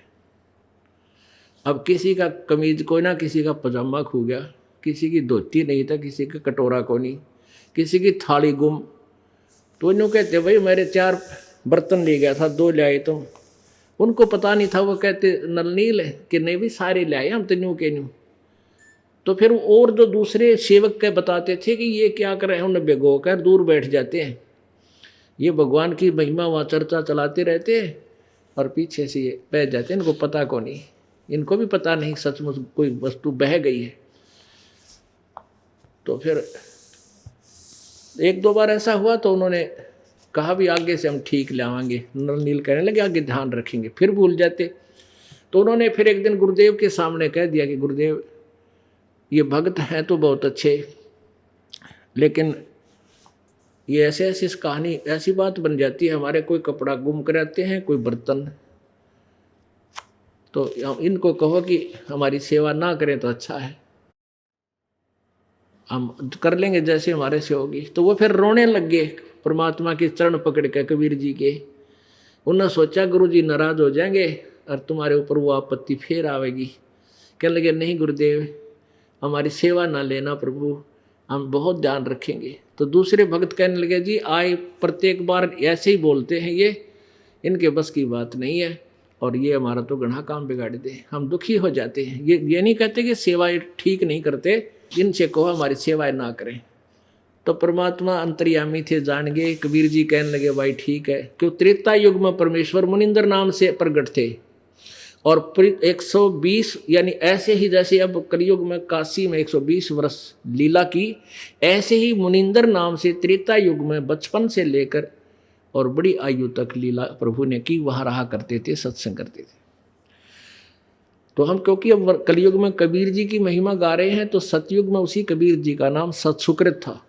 अब किसी का कमीज कोई ना, किसी का पजामा खो गया, किसी की धोती नहीं था, किसी का कटोरा को नहीं, किसी की थाली गुम, तो इन्हों कहते भाई मेरे 4 बर्तन ले गया था, 2 ले आए तुम। उनको पता नहीं था, वो कहते नलनील है कि नहीं भी सारे ले आए हम तो न्यू के न्यू। तो फिर और जो दूसरे सेवक के बताते थे कि ये क्या कर रहे हैं, उन्हें भिगो कर दूर बैठ जाते हैं, ये भगवान की महिमा वहाँ चर्चा चलाते रहते हैं और पीछे से ये बह जाते हैं, इनको पता को नहीं, इनको भी पता नहीं सचमुच कोई वस्तु बह गई है। तो फिर 1-2 बार ऐसा हुआ तो उन्होंने कहा भी आगे से हम ठीक लाएंगे, नील कहने लगे आगे ध्यान रखेंगे, फिर भूल जाते। तो उन्होंने फिर एक दिन गुरुदेव के सामने कह दिया कि गुरुदेव ये भक्त हैं तो बहुत अच्छे, लेकिन ये ऐसे ऐसी कहानी, ऐसी बात बन जाती है, हमारे कोई कपड़ा गुम कराते हैं, कोई बर्तन, तो इनको कहो कि हमारी सेवा ना करें तो अच्छा है, हम कर लेंगे जैसे हमारे से होगी। तो वो फिर रोने लग गए, परमात्मा के चरण पकड़ के कबीर जी के। उन्होंने सोचा गुरु जी नाराज हो जाएंगे और तुम्हारे ऊपर वो आपत्ति फिर आवेगी। कहने लगे नहीं गुरुदेव, हमारी सेवा ना लेना प्रभु, हम बहुत ध्यान रखेंगे। तो दूसरे भक्त कहने लगे जी आए प्रत्येक बार ऐसे ही बोलते हैं, ये इनके बस की बात नहीं है और ये हमारा तो घना काम बिगाड़ दे, हम दुखी हो जाते हैं। ये नहीं कहते कि सेवाएं ठीक नहीं करते, इनसे कहो हमारी सेवाएं ना करें। तो परमात्मा अंतर्यामी थे, जान गए। कबीर जी कहने लगे भाई ठीक है, क्यों त्रेता युग में परमेश्वर मुनिंदर नाम से प्रकट थे और 120 यानी ऐसे ही जैसे अब कलयुग में काशी में 120 वर्ष लीला की, ऐसे ही मुनिंदर नाम से त्रेता युग में बचपन से लेकर और बड़ी आयु तक लीला प्रभु ने की, वहाँ रहा करते थे, सत्संग करते थे। तो हम क्योंकि अब कलयुग में कबीर जी की महिमा गा रहे हैं, तो सतयुग में उसी कबीर जी का नाम सतसुकृत था।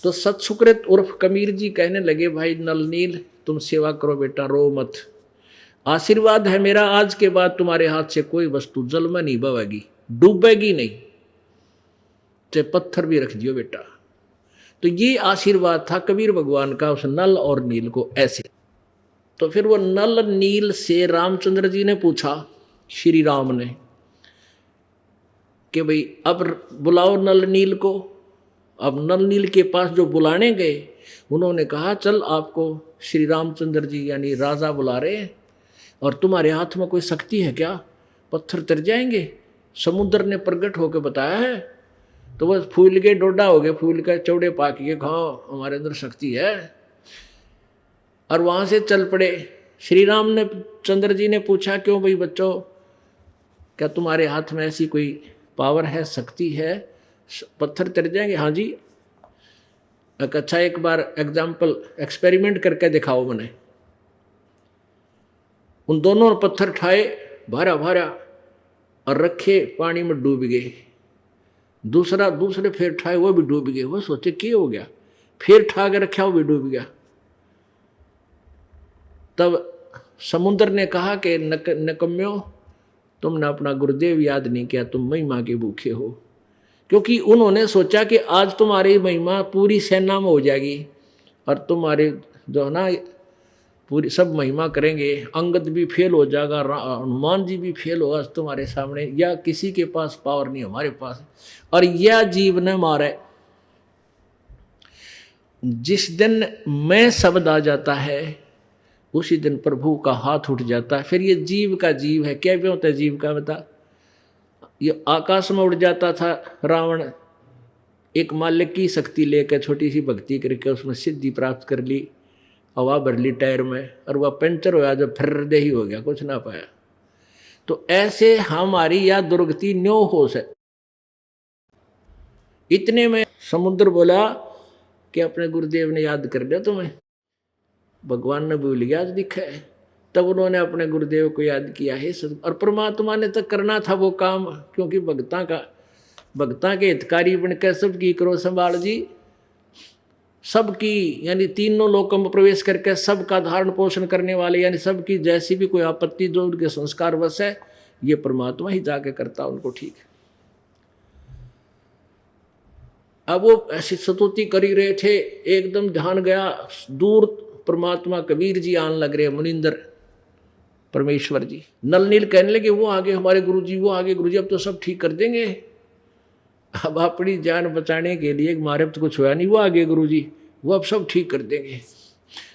तो सतसुकृत उर्फ कबीर जी कहने लगे भाई नलनील तुम सेवा करो बेटा, रो मत, आशीर्वाद है मेरा, आज के बाद तुम्हारे हाथ से कोई वस्तु जल में नहीं बहेगी, डूबेगी नहीं, चाहे पत्थर भी रख दियो बेटा। तो ये आशीर्वाद था कबीर भगवान का उस नल और नील को ऐसे। तो फिर वो नल नील से रामचंद्र जी ने पूछा, श्री राम ने, कि भाई अब बुलाओ नल नील को। अब नल नील के पास जो बुलाने गए, उन्होंने कहा चल आपको श्री रामचंद्र जी यानी राजा बुला रहे हैं, और तुम्हारे हाथ में कोई शक्ति है क्या, पत्थर तर जाएंगे? समुद्र ने प्रकट होकर बताया है। तो बस फूल के डोडा हो गए, फूल का चौड़े पाक के खाओ, हमारे अंदर शक्ति है। और वहाँ से चल पड़े। श्री राम ने चंद्र जी ने पूछा, क्यों भाई बच्चों, क्या तुम्हारे हाथ में ऐसी कोई पावर है, शक्ति है, पत्थर तर जाएंगे? हाँ जी। अच्छा एक बार एग्जाम्पल एक्सपेरिमेंट करके दिखाओ मैंने। उन दोनों ने पत्थर ठाए भारा भारा और रखे, पानी में डूब गए। दूसरे फिर ठाए, वो भी डूब गए। वो सोचे क्या हो गया, फिर ठा के रखा, वो भी डूब गया। तब समुद्र ने कहा कि नकम्यो, तुमने अपना गुरुदेव याद नहीं किया, तुम महिमा के भूखे हो। क्योंकि उन्होंने सोचा कि आज तुम्हारी महिमा पूरी सेना में हो जाएगी और तुम्हारे जो है ना पूरी सब महिमा करेंगे, अंगद भी फेल हो जाएगा, हनुमान जी भी फेल होगा तुम्हारे सामने, या किसी के पास पावर नहीं, हमारे पास। और यह जीव ने मारे। जिस दिन मैं शब्द आ जाता है उसी दिन प्रभु का हाथ उठ जाता है। फिर ये जीव का जीव है, क्या भी होता है जीव का बता। ये आकाश में उड़ जाता था रावण, एक मालिक की शक्ति लेकर छोटी सी भक्ति करके उसमें सिद्धि प्राप्त कर ली, हवा भर ली टायर में, और वह पंचर होया, जब फिर दे ही हो गया, कुछ ना पाया। तो ऐसे हमारी या दुर्गति न्यो हो से। इतने में समुद्र बोला कि अपने गुरुदेव ने याद कर लिया तुम्हें, भगवान ने भूल गया आज दिखा है। तब उन्होंने अपने गुरुदेव को याद किया है सब, और परमात्मा ने तो करना था वो काम, क्योंकि भक्ता के हितकारी बनकर सबकी करो संभाल जी। सबकी यानी तीनों लोकों में प्रवेश करके सबका धारण पोषण करने वाले, यानी सबकी जैसी भी कोई आपत्ति जो उनके संस्कार वश है, ये परमात्मा ही जाके करता उनको ठीक। अब वो ऐसी स्तुति कर ही रहे थे, एकदम ध्यान गया दूर, परमात्मा कबीर जी आने लग रहे, मुनिंदर परमेश्वर जी। नल नील कहने लगे वो आगे हमारे गुरु जी, वो आगे गुरु जी, अब तो सब ठीक कर देंगे। अब अपनी जान बचाने के लिए हमारे तो कुछ हुआ नहीं, वो आगे गुरु जी, वो अब सब ठीक कर देंगे।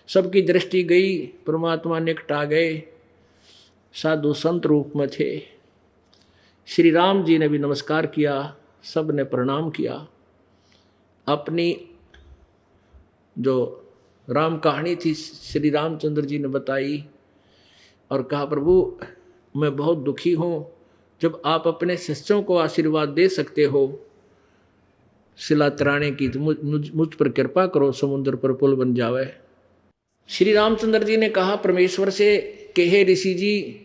सबकी दृष्टि गई, परमात्मा निकट आ गए, साधु संत रूप में थे। श्री राम जी ने भी नमस्कार किया, सब ने प्रणाम किया। अपनी जो राम कहानी थी श्री रामचंद्र जी ने बताई और कहा, प्रभु मैं बहुत दुखी हूँ, जब आप अपने शिष्यों को आशीर्वाद दे सकते हो शिला तराने की, तो मुझ पर कृपा करो, समुद्र पर पुल बन जावे। श्री रामचंद्र जी ने कहा परमेश्वर से कि हे ऋषि जी,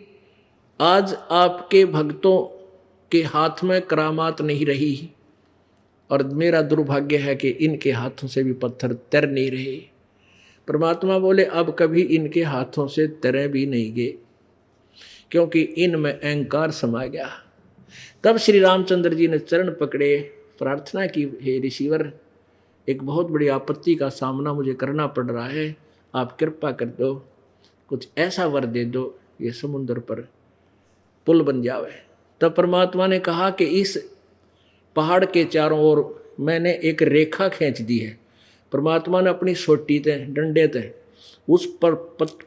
आज आपके भक्तों के हाथ में करामात नहीं रही, और मेरा दुर्भाग्य है कि इनके हाथों से भी पत्थर तर नहीं रहे। परमात्मा बोले अब कभी इनके हाथों से तरे भी नहीं गए, क्योंकि इनमें अहंकार समा गया। तब श्री रामचंद्र जी ने चरण पकड़े, प्रार्थना की, हे ऋषिवर, एक बहुत बड़ी आपत्ति का सामना मुझे करना पड़ रहा है, आप कृपा कर दो, कुछ ऐसा वर दे दो ये समुद्र पर पुल बन जावे। तब परमात्मा ने कहा कि इस पहाड़ के चारों ओर मैंने एक रेखा खींच दी है। परमात्मा ने अपनी सोटी ते डंडे ते उस पर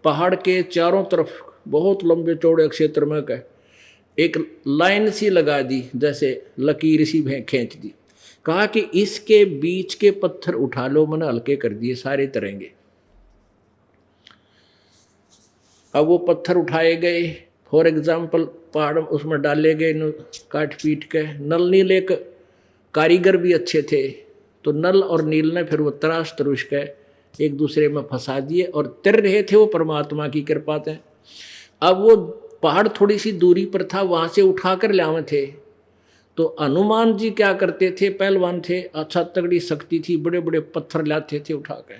पहाड़ के चारों तरफ बहुत लंबे चौड़े क्षेत्र में एक लाइन सी लगा दी, जैसे लकीर सी खींच दी। कहा कि इसके बीच के पत्थर उठा लो, मैंने हल्के कर दिए, सारे तरेंगे। अब वो पत्थर उठाए गए, फॉर एग्जाम्पल पहाड़ उसमें डाले गए, काट पीट के। नल नील एक कारीगर भी अच्छे थे, तो नल और नील ने फिर वो तराश तरुश के एक दूसरे में फंसा दिए और तर रहे थे वो परमात्मा की कृपा से। अब वो पहाड़ थोड़ी सी दूरी पर था, वहाँ से उठा कर लावे थे। तो हनुमान जी क्या करते थे, पहलवान थे, अच्छा तगड़ी शक्ति थी, बड़े बड़े पत्थर लाते थे उठा के,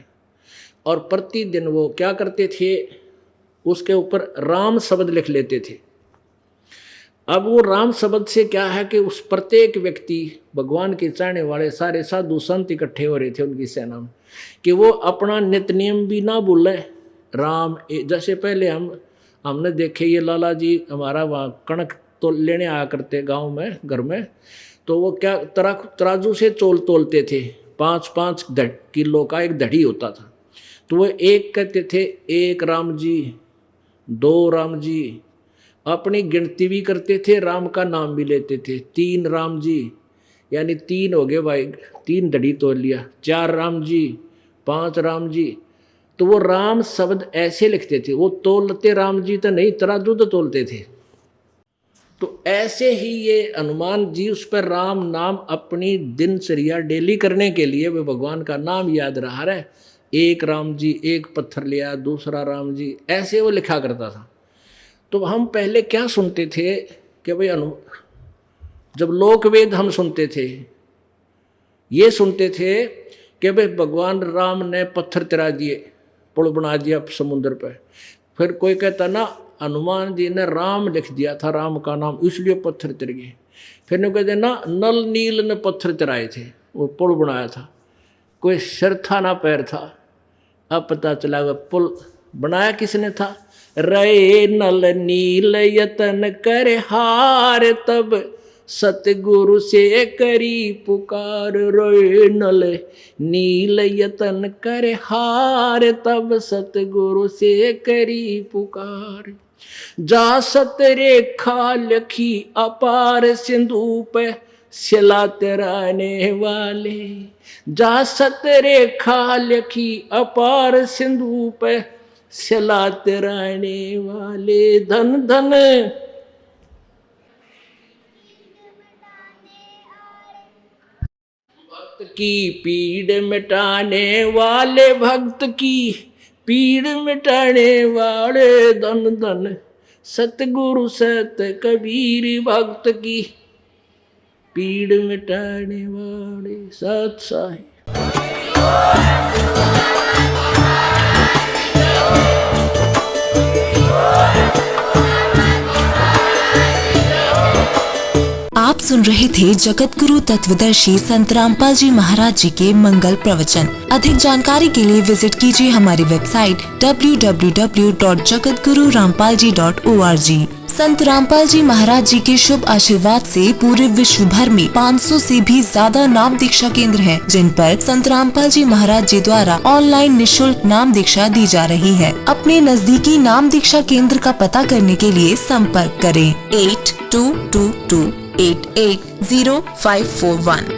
और प्रतिदिन वो क्या करते थे, उसके ऊपर राम शब्द लिख लेते थे। अब वो राम शब्द से क्या है कि उस प्रत्येक व्यक्ति, भगवान के चाहने वाले सारे साधु संत इकट्ठे हो रहे थे उनकी सेना में, कि वो अपना नित्य नियम भी ना भूले। राम जैसे पहले हमने देखे, ये लाला जी हमारा वहाँ कणक तो लेने आया करते गांव में, घर में, तो वो क्या तराजू से तोलते थे, 5-5 किलो का एक धड़ी होता था। तो वो एक कहते थे 1 राम जी, 2 राम जी, अपनी गिनती भी करते थे, राम का नाम भी लेते थे। 3 राम जी, यानी 3 हो गए भाई, 3 धड़ी तोल लिया। 4 राम जी, 5 राम जी। तो वो राम शब्द ऐसे लिखते थे, वो तोलते राम जी तो नहीं, तराजू तो तोलते थे। तो ऐसे ही ये हनुमान जी उस पर राम नाम अपनी दिनचर्या डेली करने के लिए वे भगवान का नाम याद रहा रहे। 1 राम जी, 1 पत्थर लिया, 2 राम जी, ऐसे वो लिखा करता था। तो हम पहले क्या सुनते थे कि भाई जब लोकवेद हम सुनते थे, ये सुनते थे कि भाई भगवान राम ने पत्थर तिरा दिए, पुल बना दिया समुद्र पे। फिर कोई कहता ना हनुमान जी ने राम लिख दिया था, राम का नाम, इसलिए पत्थर तिर गए। फिर नहीं कहते ना नल नील ने पत्थर तिराए थे, वो पुल बनाया था, कोई सिर था ना पैर था। अब पता चला वह पुल बनाया किसने था। रे नल नील यतन कर हार, तब सतगुरु से करी पुकार। रे नल नील यतन कर हार, तब सतगुरु से करी पुकार। जा सत रेखा लखी अपार, सिंधु पे शिला तराने वाले। जा सत रेखा लखी अपार, सिंधु पे शिला तराने वाले। धन धन भक्त की पीड़ मिटाने वाले, भक्त की पीड़ मिटाने वाले। धन धन सतगुरु सत कबीर, भक्त की पीड़ मिटाने वाले। सत साहिब। आप सुन रहे थे जगत गुरु तत्वदर्शी संत रामपाल जी महाराज जी के मंगल प्रवचन। अधिक जानकारी के लिए विजिट कीजिए हमारी वेबसाइट www.jagatgururampalji.org। संत रामपाल जी महाराज जी के शुभ आशीर्वाद से पूरे विश्व भर में 500 से भी ज्यादा नाम दीक्षा केंद्र हैं, जिन पर संत रामपाल जी महाराज जी द्वारा ऑनलाइन निशुल्क नाम दीक्षा दी जा रही है। अपने नजदीकी नाम दीक्षा केंद्र का पता करने के लिए संपर्क करें 8222880541।